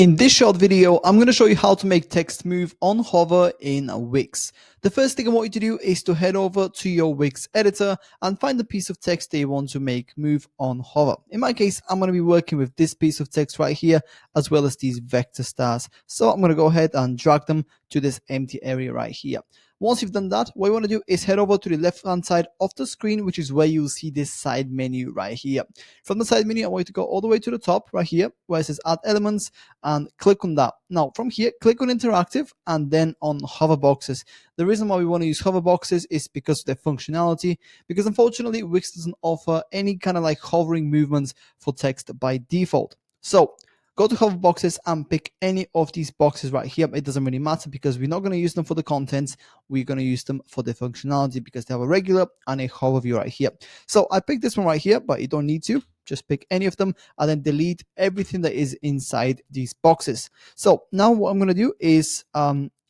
In this short video, I'm going to show you how to make text move on hover in Wix. The first thing I want you to do is to head over to your Wix editor and find the piece of text that you want to make move on hover. In my case, I'm going to be working with this piece of text right here, as well as these vector stars. So I'm going to go ahead and drag them to this empty area right here. Once you've done that, what you want to do is head over to the left hand side of the screen, which is where you'll see this side menu right here. From the side menu, I want you to go all the way to the top right here, where it says add elements, and click on that. Now from here, click on interactive and then on hover boxes. The reason why we want to use hover boxes is because of their functionality, because unfortunately Wix doesn't offer any kind of like hovering movements for text by default. So go to hover boxes and pick any of these boxes right here. It doesn't really matter because we're not going to use them for the contents. We're going to use them for the functionality because they have a regular and a hover view right here. So I picked this one right here, but you don't need to. Just pick any of them and then delete everything that is inside these boxes. So now what I'm going to do is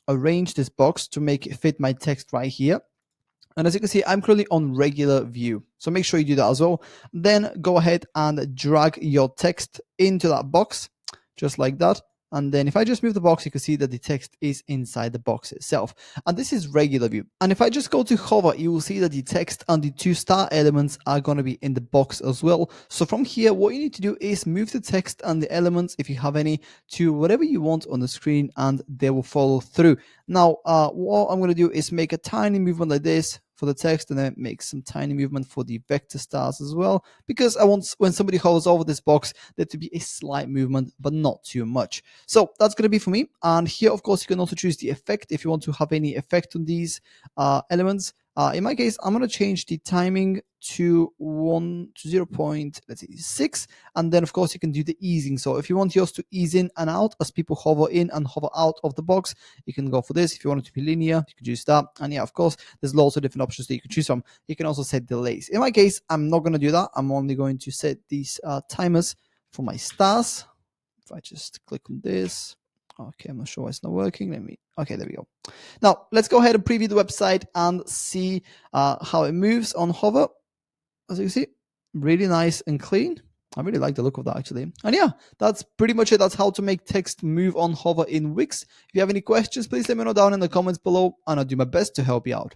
arrange this box to make it fit my text right here. And as you can see, I'm currently on regular view. So make sure you do that as well. Then go ahead and drag your text into that box, just like that. And then if I just move the box, you can see that the text is inside the box itself. And this is regular view. And if I just go to hover, you will see that the text and the two star elements are going to be in the box as well. So from here, what you need to do is move the text and the elements, if you have any, to whatever you want on the screen and they will follow through. Now, what I'm going to do is make a tiny movement like this for the text and then make some tiny movement for the vector stars as well, because I want when somebody hovers over this box there to be a slight movement but not too much. So that's going to be for me. And here of course you can also choose the effect if you want to have any effect on these elements. In my case, I'm going to change the timing to 0.6, and then of course you can do the easing. So if you want yours to ease in and out as people hover in and hover out of the box, you can go for this. If you want it to be linear, you can choose that. And yeah, of course, there's lots of different options that you can choose from. You can also set delays. In my case, I'm not going to do that. I'm only going to set these timers for my stars. If I just click on this. Okay, I'm not sure why it's not working. Okay, there we go. Now, let's go ahead and preview the website and see how it moves on hover. As you can see, really nice and clean. I really like the look of that actually. And yeah, that's pretty much it. That's how to make text move on hover in Wix. If you have any questions, please let me know down in the comments below and I'll do my best to help you out.